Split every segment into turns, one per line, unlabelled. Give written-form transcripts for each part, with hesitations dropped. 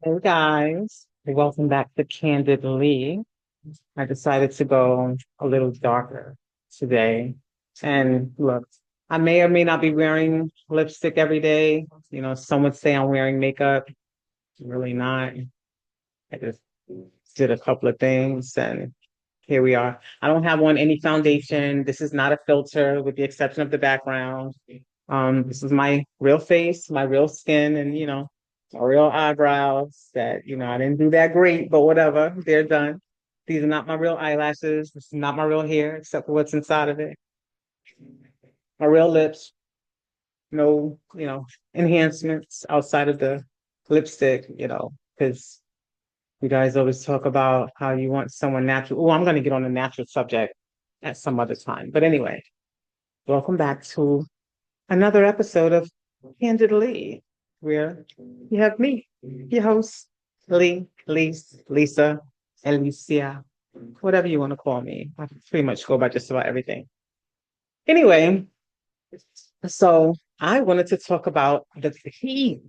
Hey guys, welcome back to Candidly. I decided to go a little darker today. And look, I may or may not be wearing lipstick every day. Some would say I'm wearing makeup. Really not. I just did a couple of things and here we are. I don't have on any foundation. This is not a filter with the exception of the background. This is my real face, my real skin, and my real eyebrows that, I didn't do that great, but whatever, they're done. These are not my real eyelashes. This is not my real hair, except for what's inside of it. My real lips, no, enhancements outside of the lipstick, because you guys always talk about how you want someone natural. Oh, I'm going to get on a natural subject at some other time. But anyway, welcome back to another episode of Candidly, where you have me, your host, Lisa, Alicia, whatever you want to call me. I pretty much go by just about everything. Anyway, so I wanted to talk about the key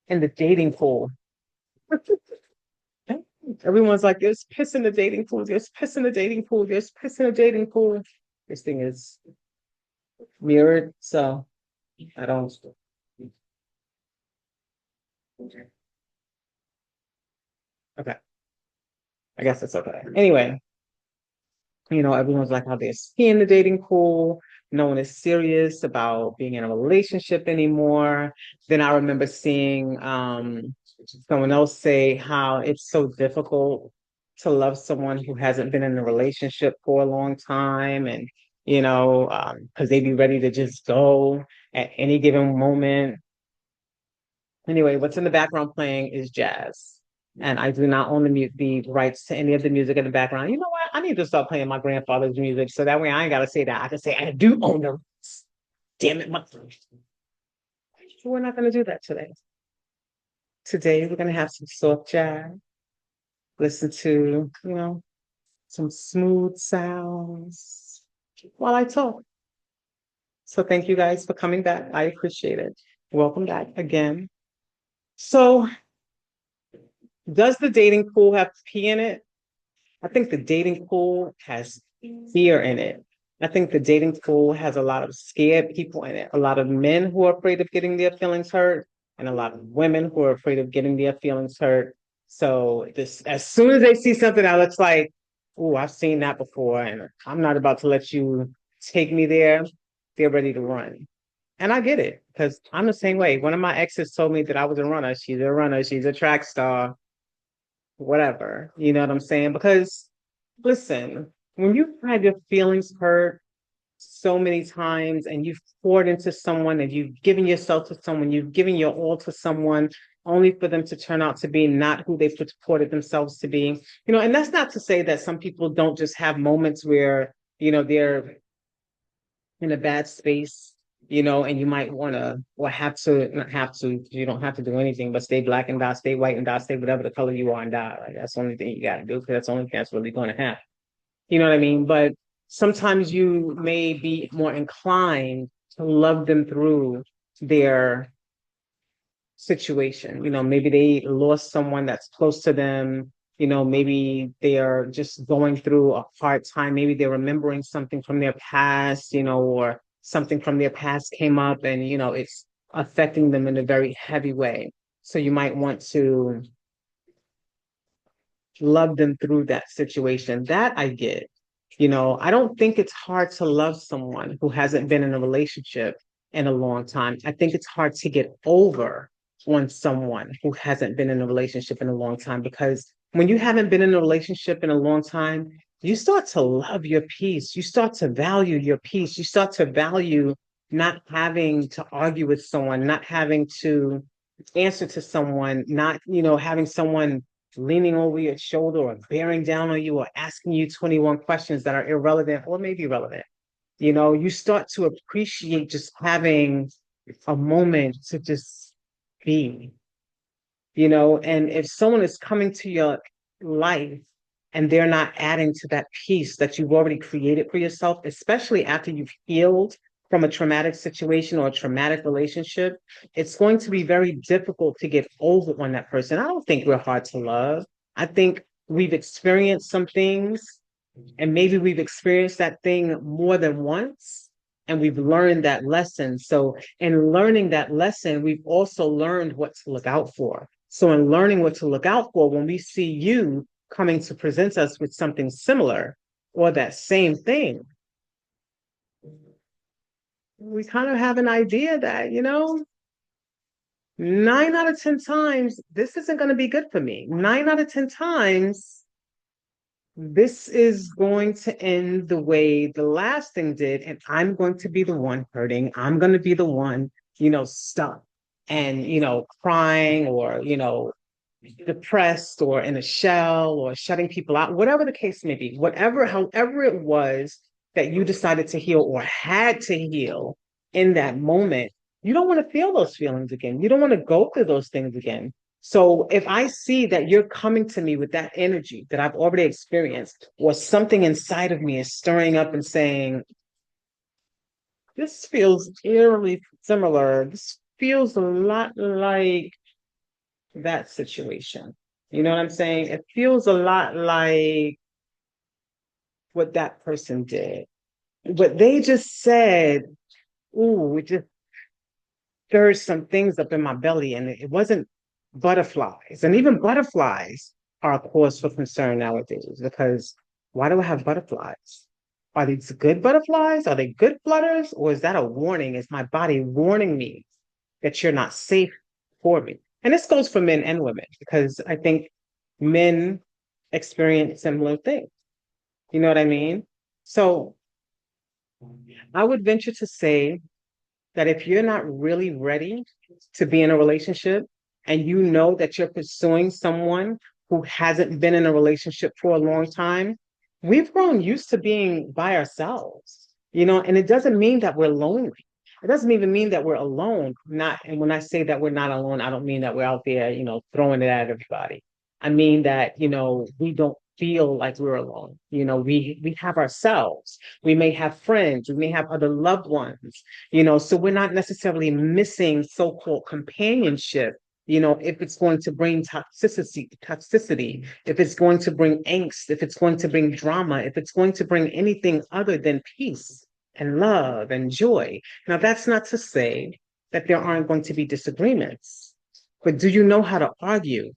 in the dating pool. Everyone's like, there's piss in the dating pool, there's piss in the dating pool, there's piss in the dating pool. This thing is mirrored, so I don't. Okay, I guess it's okay. Anyway, everyone's like, how they're in the dating pool. No one is serious about being in a relationship anymore. Then I remember seeing someone else say how it's so difficult to love someone who hasn't been in a relationship for a long time. And, because they be ready to just go at any given moment. Anyway, what's in the background playing is jazz. And I do not own the rights to any of the music in the background. You know what? I need to start playing my grandfather's music so that way I ain't got to say that. I can say I do own the rights. Damn it, we're not going to do that today. Today, we're going to have some soft jazz, listen to, some smooth sounds while I talk. So thank you guys for coming back. I appreciate it. Welcome back again. So does the dating pool have pee in it? I think the dating pool has fear in it. I think the dating pool has a lot of scared people in it, a lot of men who are afraid of getting their feelings hurt, and a lot of women who are afraid of getting their feelings hurt. So this, as soon as they see something that looks like, oh, I've seen that before, and I'm not about to let you take me there, they're ready to run. And I get it because I'm the same way. One of my exes told me that I was a runner. She's a runner. She's a track star, whatever. You know what I'm saying? Because listen, when you've had your feelings hurt so many times and you've poured into someone and you've given yourself to someone, you've given your all to someone only for them to turn out to be not who they purported themselves to be. And that's not to say that some people don't just have moments where, they're in a bad space, and you might want to or have to not have to, you don't have to do anything but stay black and die, stay white and die, stay whatever the color you are and die. Like that's the only thing you got to do because that's the only thing that's really going to happen. You know what I mean? But sometimes you may be more inclined to love them through their situation. Maybe they lost someone that's close to them. Maybe they are just going through a hard time. Maybe they're remembering something from their past, or something from their past came up and, it's affecting them in a very heavy way. So you might want to love them through that situation. That I get. I don't think it's hard to love someone who hasn't been in a relationship in a long time. I think it's hard to get over on someone who hasn't been in a relationship in a long time because when you haven't been in a relationship in a long time, you start to love your peace. You start to value your peace. You start to value not having to argue with someone, not having to answer to someone, not, having someone leaning over your shoulder or bearing down on you or asking you 21 questions that are irrelevant or maybe relevant. You start to appreciate just having a moment to just be, and if someone is coming to your life and they're not adding to that peace that you've already created for yourself, especially after you've healed from a traumatic situation or a traumatic relationship, it's going to be very difficult to get over on that person. I don't think we're hard to love. I think we've experienced some things, and maybe we've experienced that thing more than once, and we've learned that lesson. So, in learning that lesson, we've also learned what to look out for. So, in learning what to look out for, when we see you coming to present us with something similar or that same thing, we kind of have an idea that, 9 out of 10 times, this isn't going to be good for me. 9 out of 10 times, this is going to end the way the last thing did, and I'm going to be the one hurting. I'm going to be the one, stuck and, crying or, depressed or in a shell or shutting people out, whatever the case may be, however it was that you decided to heal or had to heal in that moment, you don't want to feel those feelings again. You don't want to go through those things again. So if I see that you're coming to me with that energy that I've already experienced, or something inside of me is stirring up and saying, this feels eerily similar, this feels a lot like that situation. You know what I'm saying? It feels a lot like what that person did. What they just said, ooh, it just stirred some things up in my belly. And it wasn't butterflies. And even butterflies are a cause for concern nowadays, because why do I have butterflies? Are these good butterflies? Are they good flutters? Or is that a warning? Is my body warning me that you're not safe for me? And this goes for men and women, because I think men experience similar things. You know what I mean? So I would venture to say that if you're not really ready to be in a relationship, and you know that you're pursuing someone who hasn't been in a relationship for a long time, we've grown used to being by ourselves, and it doesn't mean that we're lonely. It doesn't even mean that we're alone. Not, and when I say that we're not alone, I don't mean that we're out there, throwing it at everybody. I mean that, we don't feel like we're alone. We have ourselves. We may have friends, we may have other loved ones, so we're not necessarily missing so-called companionship, if it's going to bring toxicity, if it's going to bring angst, if it's going to bring drama, if it's going to bring anything other than peace and love and joy. Now, that's not to say that there aren't going to be disagreements, but do you know how to argue?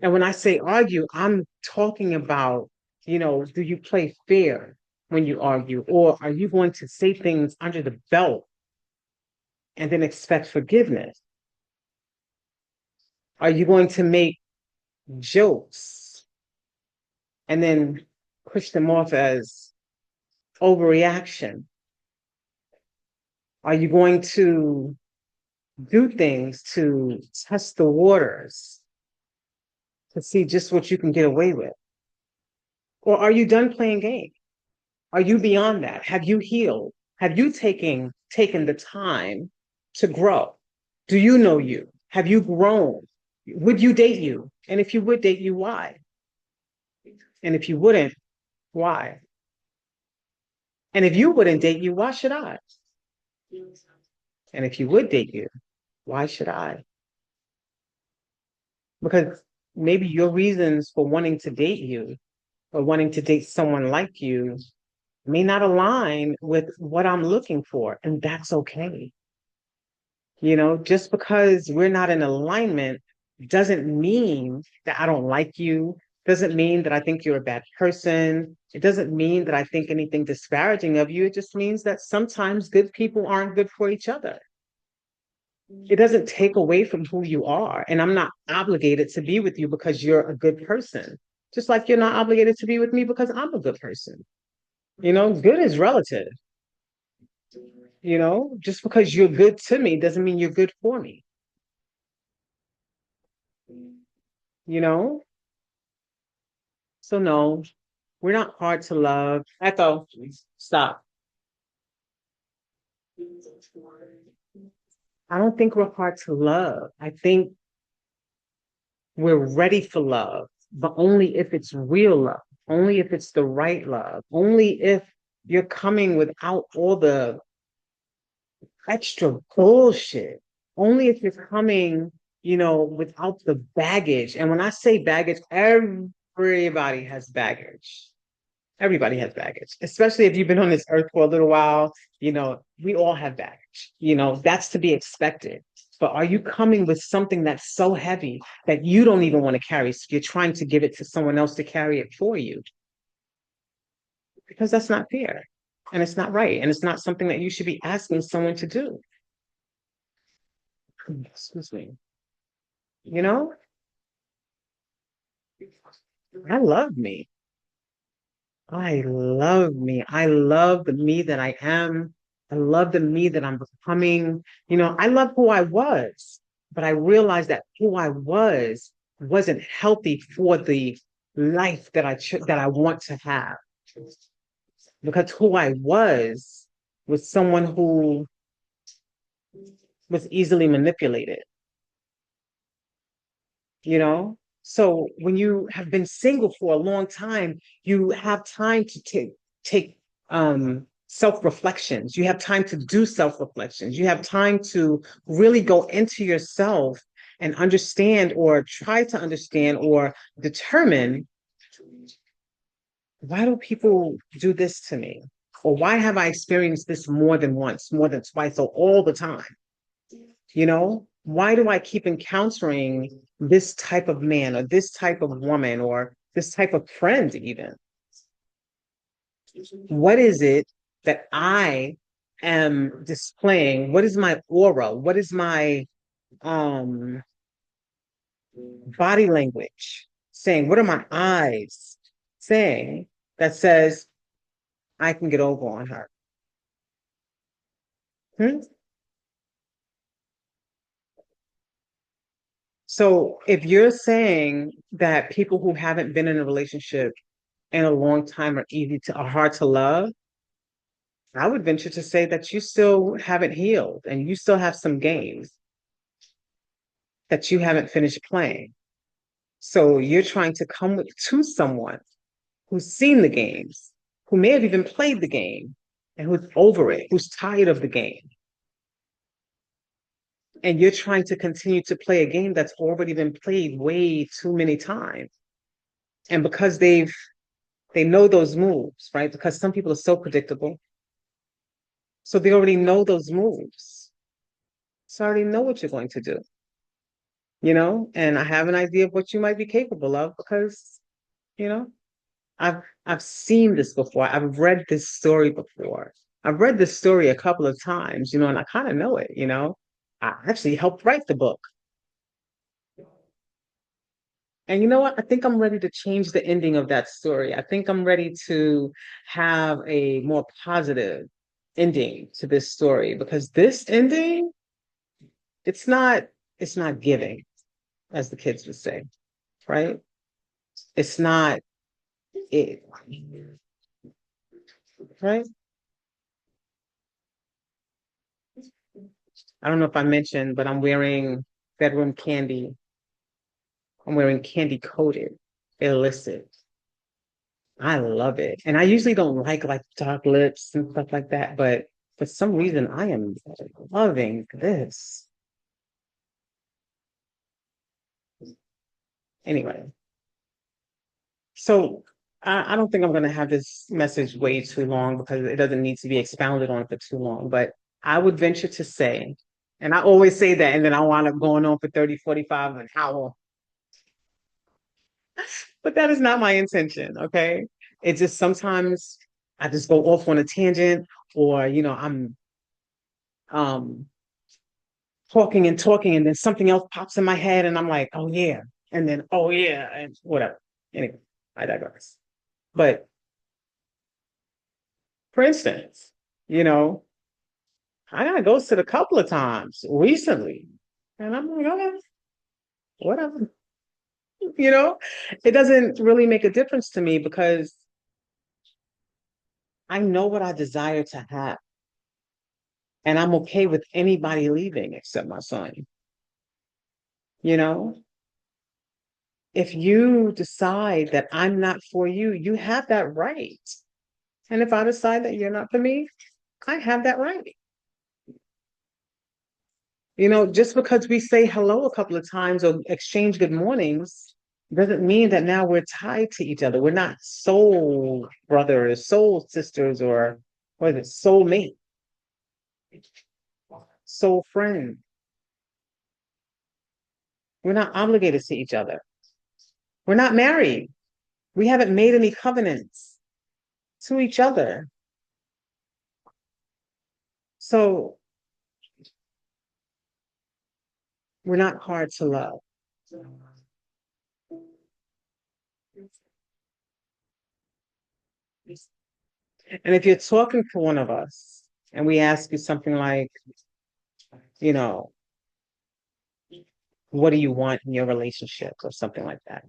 And when I say argue, I'm talking about, do you play fair when you argue? Or are you going to say things under the belt and then expect forgiveness? Are you going to make jokes and then push them off as overreaction? Are you going to do things to test the waters to see just what you can get away with? Or are you done playing games? Are you beyond that? Have you healed? Have you taken the time to grow? Do you know you? Have you grown? Would you date you? And if you would date you, why? And if you wouldn't, why? And if you wouldn't date you, why should I? And if you would date you, why should I? Because maybe your reasons for wanting to date you or wanting to date someone like you may not align with what I'm looking for, and that's okay. Just because we're not in alignment doesn't mean that I don't like you, doesn't mean that I think you're a bad person. It doesn't mean that I think anything disparaging of you. It just means that sometimes good people aren't good for each other. It doesn't take away from who you are. And I'm not obligated to be with you because you're a good person. Just like you're not obligated to be with me because I'm a good person. Good is relative. Just because you're good to me doesn't mean you're good for me. You know? So no, we're not hard to love. Echo, stop. I don't think we're hard to love. I think we're ready for love, but only if it's real love, only if it's the right love, only if you're coming without all the extra bullshit. Only if you're coming, without the baggage. And when I say baggage, everybody has baggage. Everybody has baggage, especially if you've been on this earth for a little while. We all have baggage. That's to be expected. But are you coming with something that's so heavy that you don't even want to carry? So you're trying to give it to someone else to carry it for you because that's not fair and it's not right. And it's not something that you should be asking someone to do. Excuse me. You know, I love me. I love me. I love the me that I am. I love the me that I'm becoming. I love who I was, but I realized that who I was wasn't healthy for the life that I want to have. Because who I was someone who was easily manipulated, you know? So when you have been single for a long time, you have time to take self-reflections. You have time to do self-reflections. You have time to really go into yourself and understand or try to understand or determine, why do people do this to me? Or why have I experienced this more than once, more than twice, or all the time? Why do I keep encountering this type of man or this type of woman or this type of friend even? What is it that I am displaying? What is my aura? What is my um body language saying? What are my eyes saying that says I can get over on her? Hmm? So if you're saying that people who haven't been in a relationship in a long time are hard to love, I would venture to say that you still haven't healed and you still have some games that you haven't finished playing. So you're trying to to someone who's seen the games, who may have even played the game and who's over it, who's tired of the game. And you're trying to continue to play a game that's already been played way too many times. And because they know those moves, right? Because some people are so predictable. So they already know those moves. So I already know what you're going to do, and I have an idea of what you might be capable of because, you know, I've seen this before. I've read this story before. I've read this story a couple of times, and I kind of know it. I actually helped write the book. And you know what? I think I'm ready to change the ending of that story. I think I'm ready to have a more positive ending to this story because this ending, it's not it's not giving, as the kids would say, right? It's not it, right? I don't know if I mentioned, but I'm wearing bedroom candy. I'm wearing candy coated illicit. I love it. And I usually don't like dark lips and stuff like that, but for some reason I am loving this. Anyway, so I don't think I'm gonna have this message way too long because it doesn't need to be expounded on for too long, but I would venture to say, and I always say that, and then I wind up going on for 30, 45 an hour. But that is not my intention, okay? It's just sometimes I just go off on a tangent or, I'm um talking and talking and then something else pops in my head and I'm like, oh yeah, and then oh yeah, and whatever. Anyway, I digress. But for instance, you know, I got ghosted a couple of times recently. And I'm like, okay, whatever. You know, it doesn't really make a difference to me because I know what I desire to have. And I'm okay with anybody leaving except my son. You know, if you decide that I'm not for you, you have that right. And if I decide that you're not for me, I have that right. Just because we say hello a couple of times or exchange good mornings doesn't mean that now we're tied to each other. We're not soul brothers, soul sisters, or what is it, soul mate, soul friend. We're not obligated to each other. We're not married. We haven't made any covenants to each other. So we're not hard to love. And if you're talking to one of us and we ask you something like, you know, what do you want in your relationship or something like that?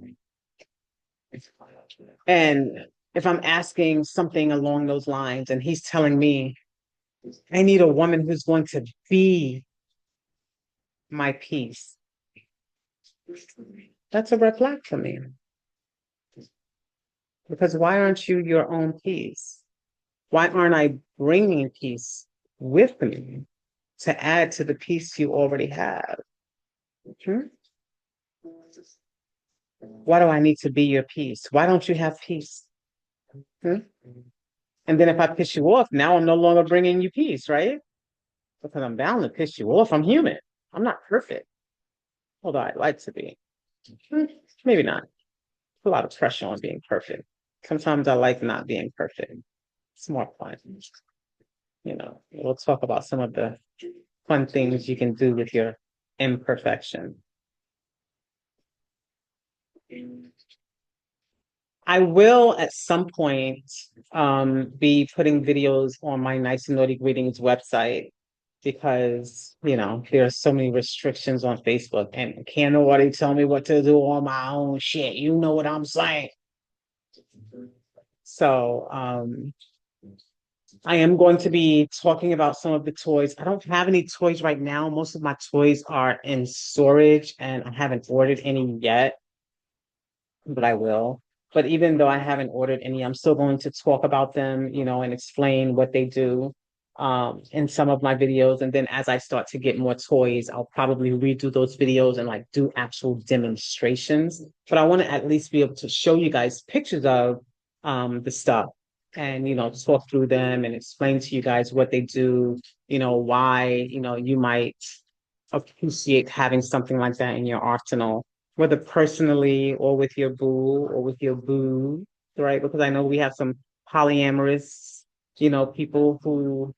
And if I'm asking something along those lines and he's telling me, I need a woman who's going to be my peace, that's a red flag for me. Because why aren't you your own peace? Why aren't I bringing peace with me to add to the peace you already have? Hmm? Why do I need to be your peace? Why don't you have peace? Hmm? And then if I piss you off, now I'm no longer bringing you peace, right? Because I'm bound to piss you off. I'm human. I'm not perfect. Although I'd like to be. Hmm, maybe not. A lot of pressure on being perfect. Sometimes I like not being perfect. It's more fun. We'll talk about some of the fun things you can do with your imperfection. I will at some point be putting videos on my Nice and Naughty Greetings website because, there are so many restrictions on Facebook and can't nobody tell me what to do on my own shit. You know what I'm saying? So I am going to be talking about some of the toys. I don't have any toys right now. Most of my toys are in storage and I haven't ordered any yet, but I will. But even though I haven't ordered any, I'm still going to talk about them, and explain what they do in some of my videos. And then as I start to get more toys, I'll probably redo those videos and like do actual demonstrations. But I want to at least be able to show you guys pictures of the stuff and talk through them and explain to you guys what they do, why, you might appreciate having something like that in your arsenal, whether personally or with your boo or with your boo, right? Because I know we have some polyamorous, people who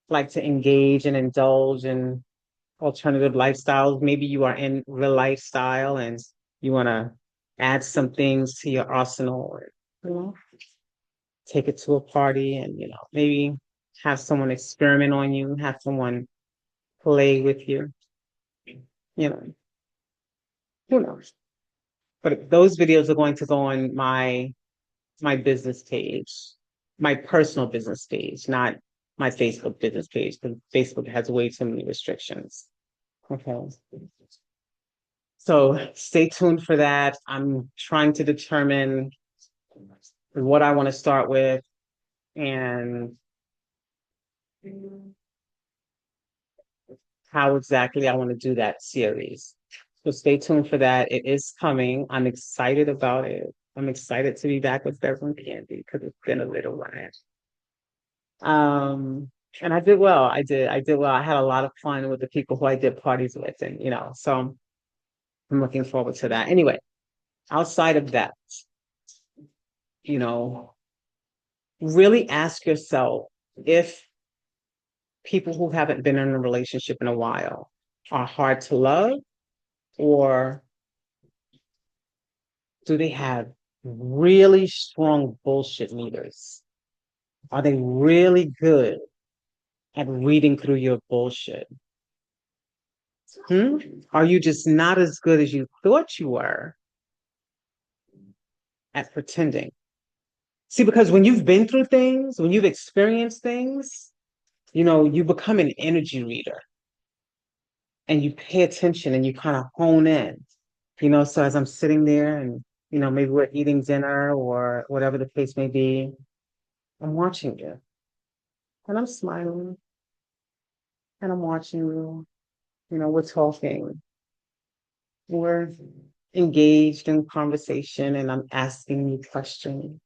like to engage and indulge in alternative lifestyles. Maybe you are in real lifestyle and you want to add some things to your arsenal or, you know, take it to a party and, maybe have someone experiment on you, have someone play with you, you know, who knows? But those videos are going to go on my business page, my personal business page, not my Facebook business page, because Facebook has way too many restrictions. Okay. So stay tuned for that. I'm trying to determine what I want to start with and how exactly I want to do that series. So stay tuned for that. It is coming. I'm excited about it. I'm excited to be back with Beverly Candy because it's been a little while. And I did well. I did well. I had a lot of fun with the people who I did parties with, and so I'm looking forward to that. Anyway, outside of that, you know, really ask yourself if people who haven't been in a relationship in a while are hard to love, or do they have really strong bullshit meters? Are they really good at reading through your bullshit? Hmm? Are you just not as good as you thought you were at pretending? See, because when you've been through things, when you've experienced things, you become an energy reader and you pay attention and you kind of hone in. So as I'm sitting there and, maybe we're eating dinner or whatever the case may be, I'm watching you and I'm smiling and I'm watching you We're talking, we're engaged in conversation, and I'm asking you questions.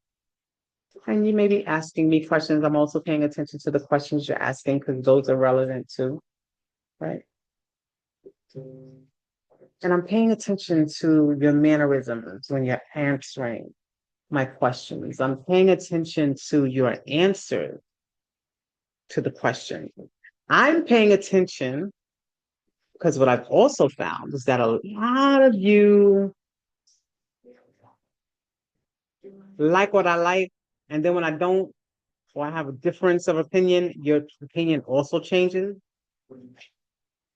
And you may be asking me questions. I'm also paying attention to the questions you're asking because those are relevant too, right? And I'm paying attention to your mannerisms when you're answering my questions. I'm paying attention to your answer to the question. I'm paying attention because what I've also found is that a lot of you like what I like, and then when I don't, or I have a difference of opinion, your opinion also changes.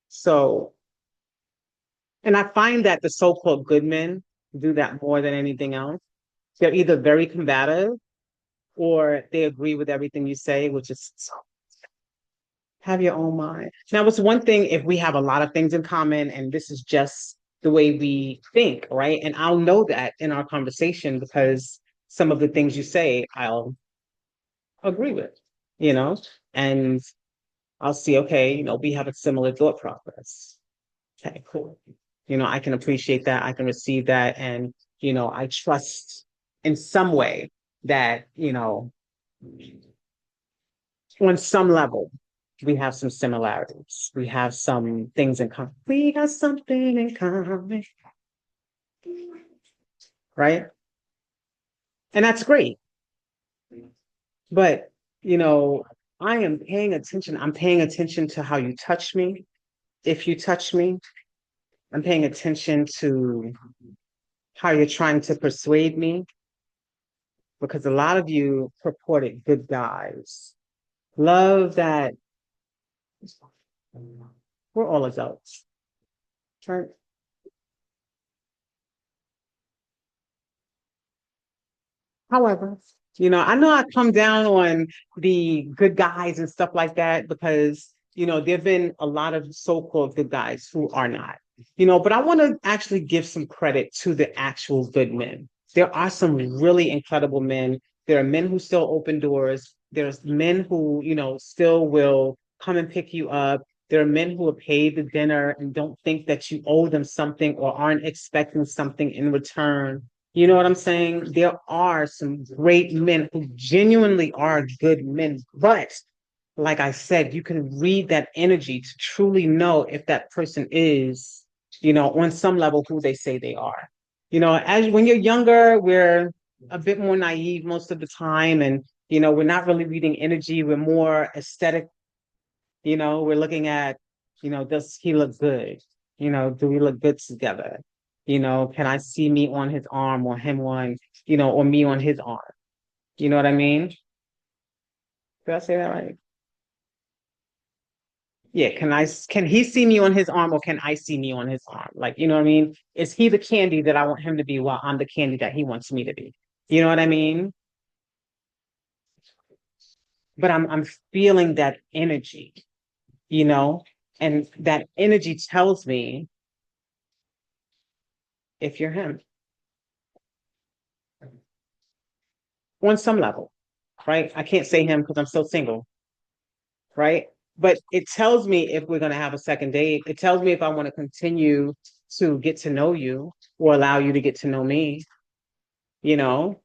So, and I find that the so-called good men do that more than anything else. They're either very combative or they agree with everything you say, which is have your own mind. Now, it's one thing if we have a lot of things in common and this is just the way we think, right? And I'll know that in our conversation because some of the things you say, I'll agree with, you know, and I'll see, okay, we have a similar thought process. Okay, cool. I can appreciate that. I can receive that. And, I trust in some way that, on some level, we have some similarities. We have some things in common. We got something in common, right? And that's great. But, you know, I am paying attention. I'm paying attention to how you touch me. If you touch me, I'm paying attention to how you're trying to persuade me because a lot of you purported good guys. Love that we're all adults, right? However, I know I come down on the good guys and stuff like that because, there have been a lot of so-called good guys who are not, but I want to actually give some credit to the actual good men. There are some really incredible men. There are men who still open doors. There's men who, still will come and pick you up. There are men who will pay the dinner and don't think that you owe them something or aren't expecting something in return. You know what I'm saying? There are some great men who genuinely are good men, but like I said, you can read that energy to truly know if that person is, on some level who they say they are. As when you're younger, we're a bit more naive most of the time, and we're not really reading energy. We're more aesthetic. We're looking at, does he look good? Do we look good together? Can I see me on his arm or him on, or me on his arm? You know what I mean? Did I say that right? Yeah, can he see me on his arm or can I see me on his arm? Like, you know what I mean? Is he the candy that I want him to be while I'm the candy that he wants me to be? You know what I mean? But I'm feeling that energy, you know, and that energy tells me if you're him on some level, right? I can't say him because I'm still single, right? But it tells me if we're going to have a second date. It tells me if I want to continue to get to know you or allow you to get to know me, you know?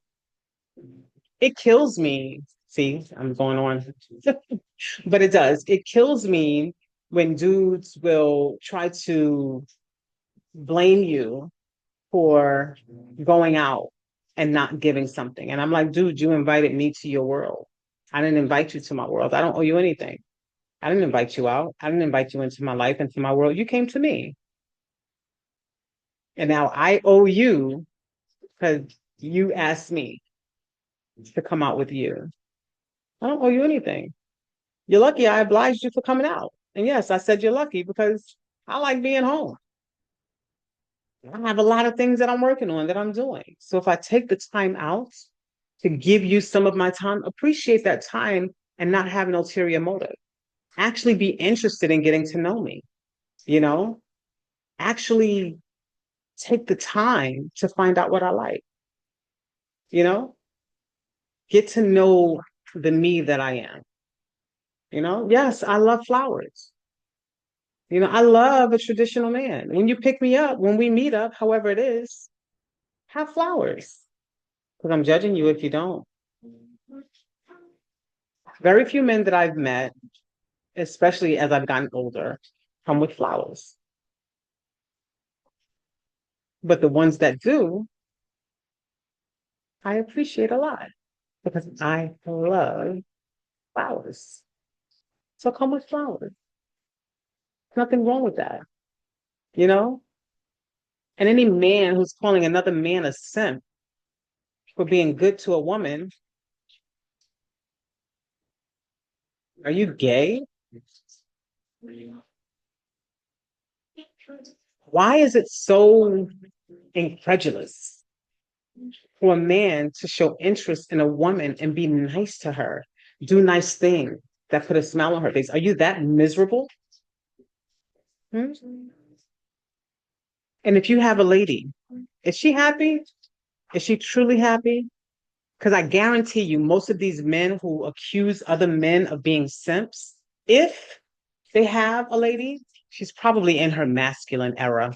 It kills me. See, I'm going on, but it does. It kills me when dudes will try to blame you for going out and not giving something. And I'm like, dude, you invited me to your world. I didn't invite you to my world. I don't owe you anything. I didn't invite you out. I didn't invite you into my life, into my world. You came to me. And now I owe you because you asked me to come out with you. I don't owe you anything. You're lucky I obliged you for coming out. And yes, I said you're lucky because I like being home. I have a lot of things that I'm working on that I'm doing. So if I take the time out to give you some of my time, appreciate that time and not have an ulterior motive. Actually be interested in getting to know me, you know? Actually take the time to find out what I like, you know? Get to know the me that I am. Yes, I love flowers. I love a traditional man. When you pick me up, when we meet up, however it is, have flowers. Because I'm judging you if you don't. Very few men that I've met, especially as I've gotten older, come with flowers. But the ones that do, I appreciate a lot because I love flowers. So come with flowers. Nothing wrong with that, you know? And any man who's calling another man a simp for being good to a woman, are you gay? Why is it so incredulous for a man to show interest in a woman and be nice to her, do nice things that put a smile on her face? Are you that miserable? Hmm? And if you have a lady, is she happy? Is she truly happy? Because I guarantee you, most of these men who accuse other men of being simps, if they have a lady, she's probably in her masculine era.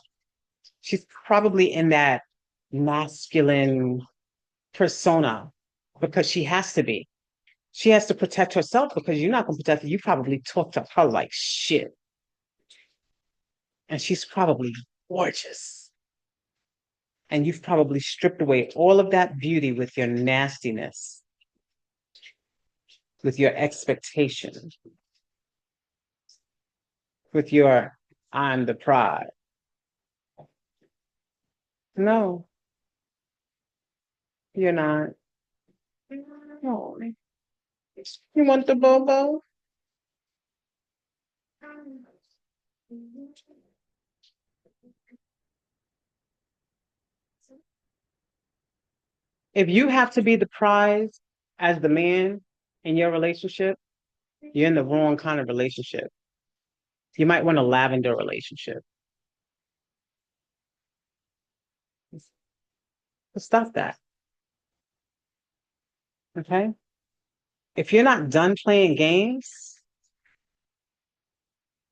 She's probably in that masculine persona because she has to be. She has to protect herself because you're not going to protect her. You probably talked to her like shit. And she's probably gorgeous. And you've probably stripped away all of that beauty with your nastiness, with your expectation, with your I'm the pride. No, you're not. No. You want the bobo? If you have to be the prize as the man in your relationship, you're in the wrong kind of relationship. You might want a lavender relationship. Stop that. Okay. If you're not done playing games,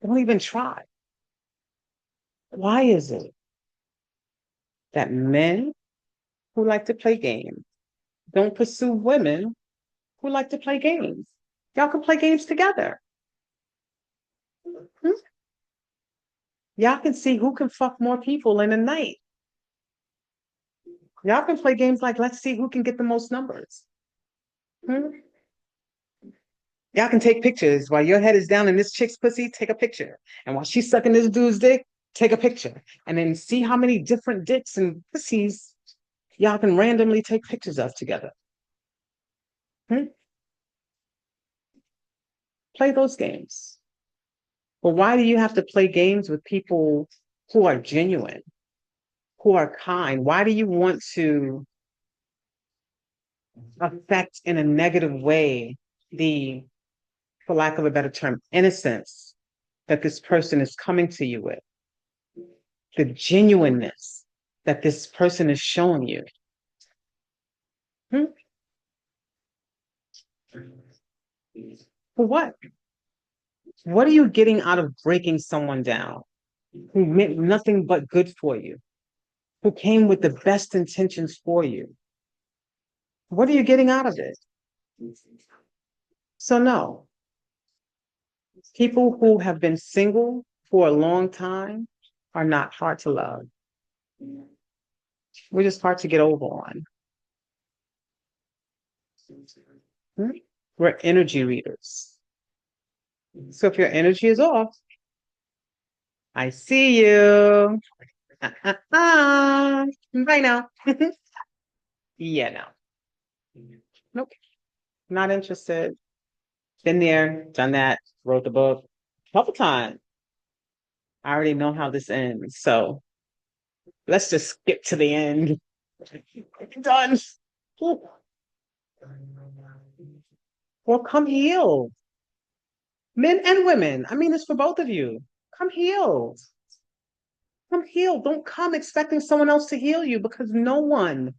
don't even try. Why is it that men who like to play games don't pursue women who like to play games? Y'all can play games together. Hmm? Y'all can see who can fuck more people in a night. Y'all can play games like let's see who can get the most numbers. Hmm? Y'all can take pictures while your head is down in this chick's pussy, take a picture. And while she's sucking this dude's dick, take a picture. And then see how many different dicks and pussies y'all can randomly take pictures of together. Hmm? Play those games. But why do you have to play games with people who are genuine, who are kind? Why do you want to affect in a negative way the, for lack of a better term, innocence that this person is coming to you with, the genuineness that this person is showing you? Hmm? For what? What are you getting out of breaking someone down who meant nothing but good for you, who came with the best intentions for you? What are you getting out of it? So, no, people who have been single for a long time are not hard to love. We're just hard to get over on. Hmm? We're energy readers. So if your energy is off, I see you. Bye now. Yeah, no. Nope. Not interested. Been there, done that, wrote the book a couple times. I already know how this ends. So let's just skip to the end. Done. Well, come healed. Men and women. I mean, it's for both of you. Come healed. Come healed. Don't come expecting someone else to heal you because no one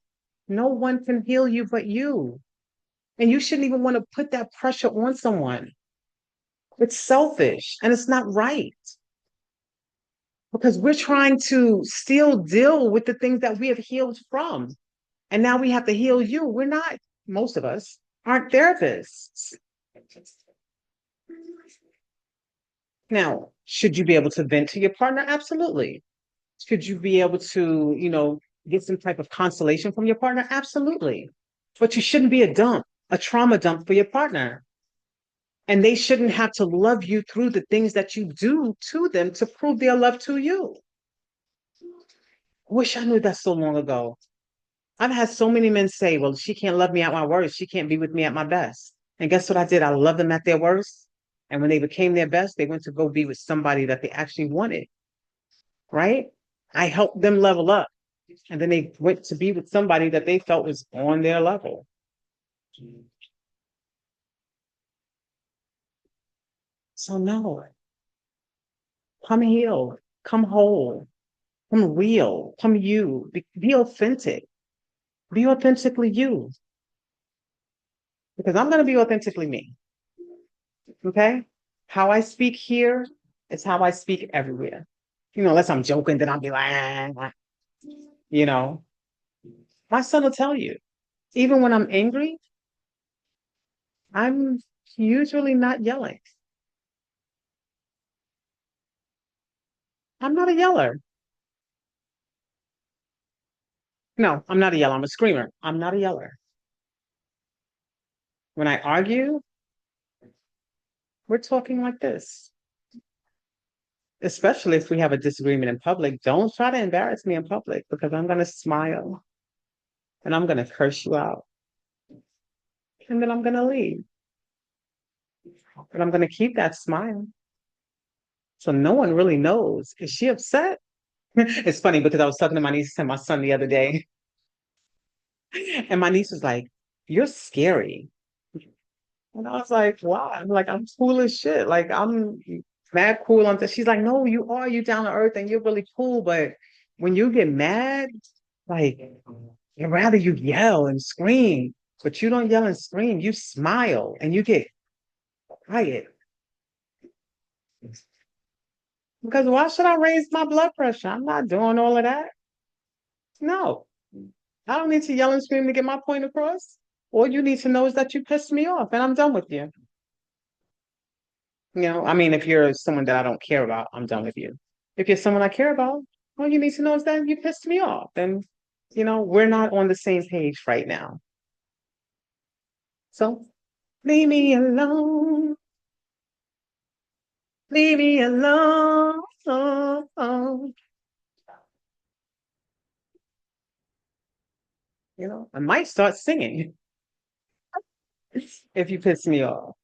can heal you but you. And you shouldn't even want to put that pressure on someone. It's selfish and it's not right. because we're trying to still deal with the things that we have healed from. And now we have to heal you. We're not, most of us aren't therapists. Now, should you be able to vent to your partner? Absolutely. Should you be able to, get some type of consolation from your partner? Absolutely. But you shouldn't be a dump, a trauma dump for your partner. And they shouldn't have to love you through the things that you do to them to prove their love to you. Wish I knew that so long ago. I've had so many men say, well, she can't love me at my worst. She can't be with me at my best. And guess what I did? I loved them at their worst. And when they became their best, they went to go be with somebody that they actually wanted, right? I helped them level up. And then they went to be with somebody that they felt was on their level. So, no, come healed, come whole, come real, come you, be authentic, be authentically you. Because I'm going to be authentically me. Okay? How I speak here is how I speak everywhere. Unless I'm joking, then I'll be like, you know, my son will tell you, even when I'm angry, I'm usually not yelling. I'm not a yeller. No, I'm not a yeller. I'm a screamer. I'm not a yeller. When I argue, we're talking like this. Especially if we have a disagreement in public, don't try to embarrass me in public because I'm going to smile and I'm going to curse you out. And then I'm going to leave. But I'm going to keep that smile. So no one really knows. Is she upset? It's funny because I was talking to my niece and my son the other day, and my niece was like, "You're scary." And I was like, "Wow." I'm like, "I'm cool as shit. Like, I'm mad cool." She's like, "No, you are. You down to earth and you're really cool. But when you get mad, like, I'd rather you yell and scream, but you don't yell and scream. You smile and you get quiet. Because why should I raise my blood pressure? I'm not doing all of that. No, I don't need to yell and scream to get my point across. All you need to know is that you pissed me off and I'm done with you. I mean, if you're someone that I don't care about, I'm done with you. If you're someone I care about, all you need to know is that you pissed me off. And, we're not on the same page right now. So leave me alone. Leave me alone. I might start singing if you piss me off,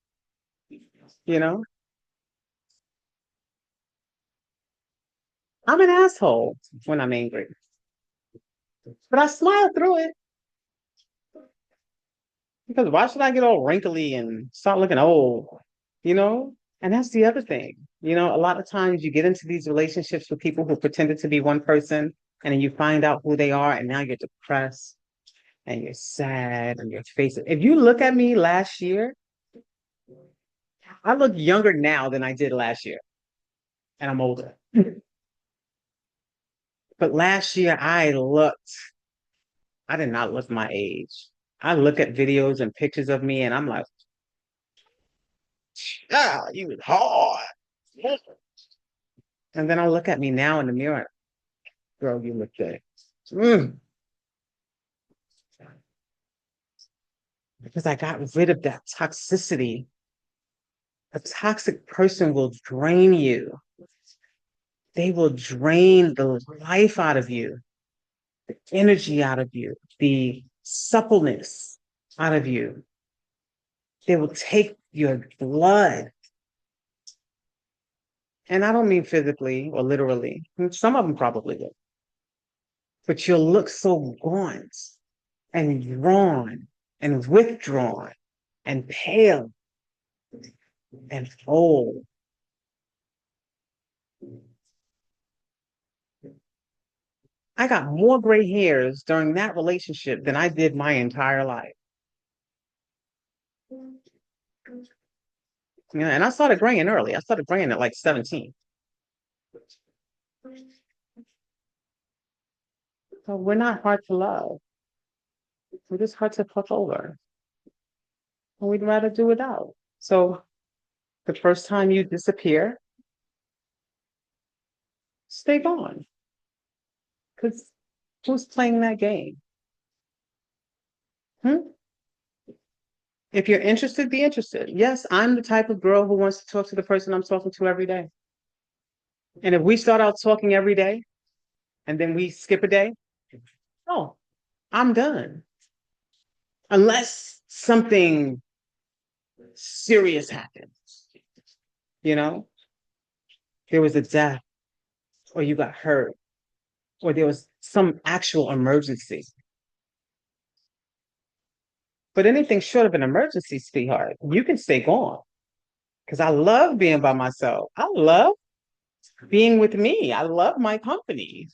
you know? I'm an asshole when I'm angry, but I smile through it because why should I get all wrinkly and start looking old, you know? And that's the other thing. A lot of times you get into these relationships with people who pretended to be one person and then you find out who they are and now you're depressed and you're sad and your face. If you look at me last year, I look younger now than I did last year and I'm older. But last year I did not look my age. I look at videos and pictures of me and I'm like, ah, you was hard. And then I look at me now in the mirror, girl, you look good. Mm, because I got rid of that toxicity. A toxic person will drain you. They will drain the life out of you, the energy out of you, the suppleness out of you. They will take your blood. And I don't mean physically or literally. Some of them probably will. But you'll look so gaunt and drawn and withdrawn and pale and old. I got more gray hairs during that relationship than I did my entire life. And I started graying early. I started graying at like 17. So we're not hard to love. We're just hard to fuck over. And we'd rather do without. So the first time you disappear, stay gone. Because who's playing that game? Hmm? If you're interested, be interested. Yes, I'm the type of girl who wants to talk to the person I'm talking to every day. And if we start out talking every day and then we skip a day, oh, I'm done. Unless something serious happens, you know, there was a death or you got hurt or there was some actual emergency. But anything short of an emergency, sweetheart, you can stay gone. Because I love being by myself. I love being with me. I love my company.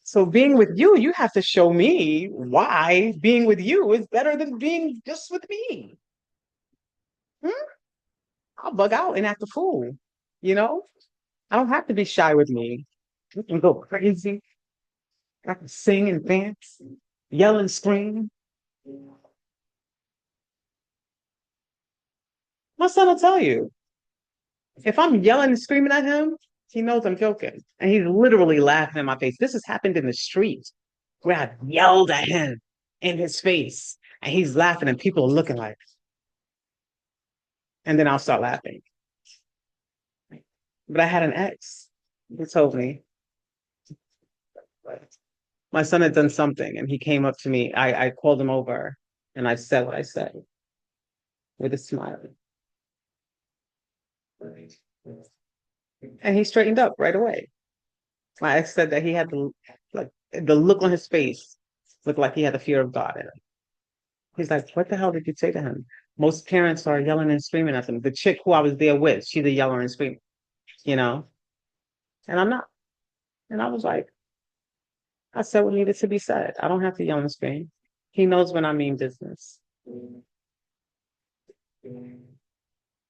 So being with you have to show me why being with you is better than being just with me. Hmm? I'll bug out and act a fool. You know, I don't have to be shy with me. You can go crazy. I can sing and dance, yell and scream. My son will tell you. If I'm yelling and screaming at him, he knows I'm joking. And he's literally laughing in my face. This has happened in the street where I yelled at him in his face and he's laughing and people are looking like, and then I'll start laughing. But I had an ex who told me my son had done something and he came up to me. I called him over and I said what I said with a smile. And he straightened up right away. My ex said that he had the look on his face looked like he had the fear of God in it. He's like, what the hell did you say to him? Most parents are yelling and screaming at them. The chick who I was there with, she's a yeller and screaming, you know, and I'm not. And I was like, I said what needed to be said. I don't have to yell and scream. He knows when I mean business.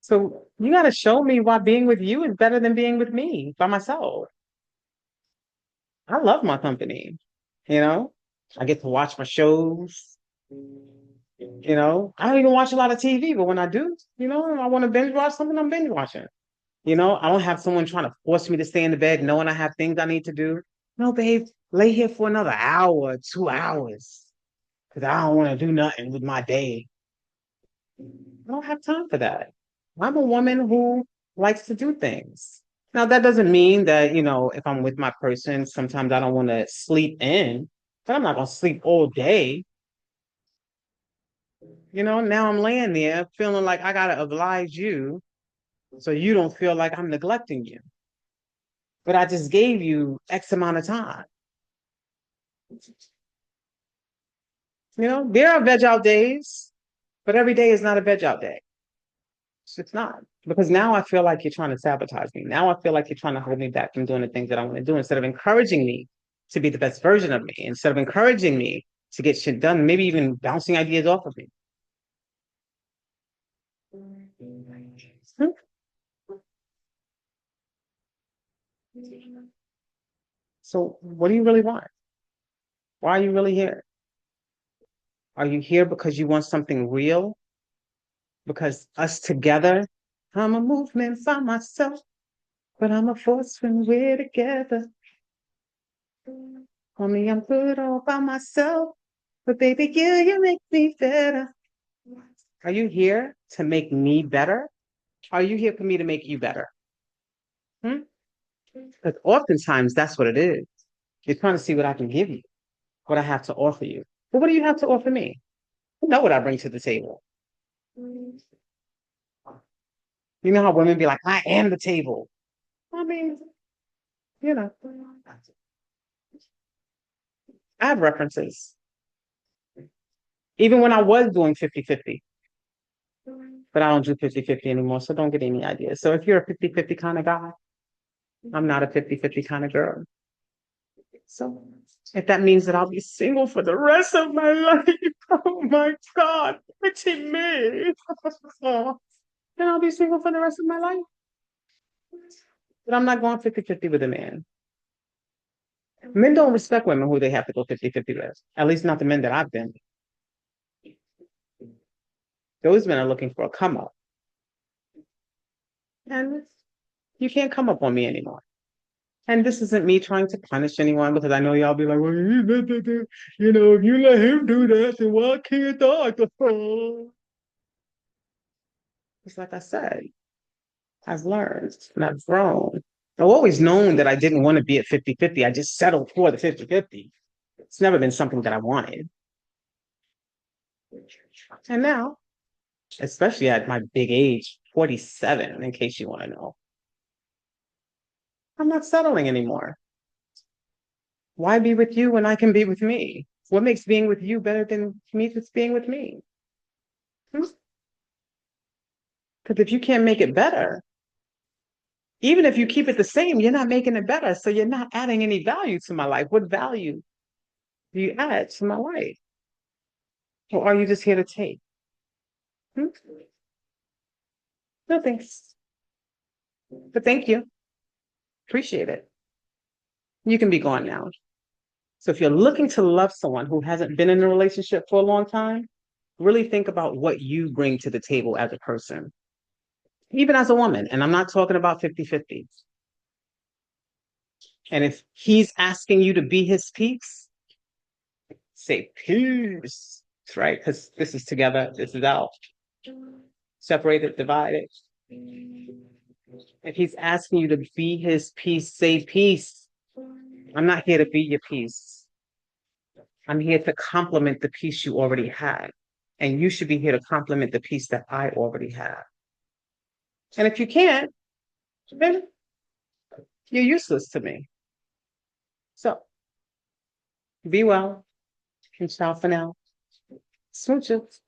So you got to show me why being with you is better than being with me by myself. I love my company, you know. I get to watch my shows. You know, I don't even watch a lot of TV, but when I do, you know, I want to binge watch something, I'm binge watching. You know, I don't have someone trying to force me to stay in the bed knowing I have things I need to do. No, babe, lay here for another hour, 2 hours, because I don't want to do nothing with my day. I don't have time for that. I'm a woman who likes to do things. Now, that doesn't mean that, you know, if I'm with my person, sometimes I don't want to sleep in, but I'm not going to sleep all day. You know, now I'm laying there feeling like I got to oblige you so you don't feel like I'm neglecting you. But I just gave you X amount of time. You know, there are veg out days, but every day is not a veg out day. It's not. Because now I feel like you're trying to sabotage me. Now I feel like you're trying to hold me back from doing the things that I want to do instead of encouraging me to be the best version of me, instead of encouraging me to get shit done, maybe even bouncing ideas off of me. Hmm? So, what do you really want? Why are you really here? Are you here because you want something real? Because us together, I'm a movement by myself, but I'm a force when we're together. Homie, I'm good all by myself, but baby, you make me better. Are you here to make me better? Are you here for me to make you better? Hmm? Because oftentimes that's what it is. You're trying to see what I can give you, what I have to offer you. But what do you have to offer me? You know what I bring to the table. You know how women be like, I am the table. I mean, you know, I have references. Even when I was doing 50-50, but I don't do 50-50 anymore. So don't get any ideas. So if you're a 50-50 kind of guy, I'm not a 50-50 kind of girl. So if that means that I'll be single for the rest of my life, oh my God, pity me. Then I'll be single for the rest of my life. But I'm not going 50-50 with a man. Men don't respect women who they have to go 50-50 with. At least not the men that I've been. Those men are looking for a come up. And you can't come up on me anymore. And this isn't me trying to punish anyone because I know y'all be like, well, if you let him do that, then why can't I? It's like I said, I've learned and I've grown. I've always known that I didn't want to be at 50-50. I just settled for the 50-50. It's never been something that I wanted. And now, especially at my big age, 47, in case you want to know, I'm not settling anymore. Why be with you when I can be with me? What makes being with you better than me just being with me? Because if you can't make it better, even if you keep it the same, you're not making it better. So you're not adding any value to my life. What value do you add to my life? Or are you just here to take? Hmm? No thanks. But thank you. Appreciate it. You can be gone now. So if you're looking to love someone who hasn't been in a relationship for a long time, really think about what you bring to the table as a person, even as a woman. And I'm not talking about 50-50. And if he's asking you to be his peace, say peace. That's right, because this is together, this is out. Separated, divided. If he's asking you to be his peace, say peace. I'm not here to be your peace. I'm here to complement the peace you already had. And you should be here to complement the peace that I already have. And if you can't, then you're useless to me. So be well and ciao for now. Smooches.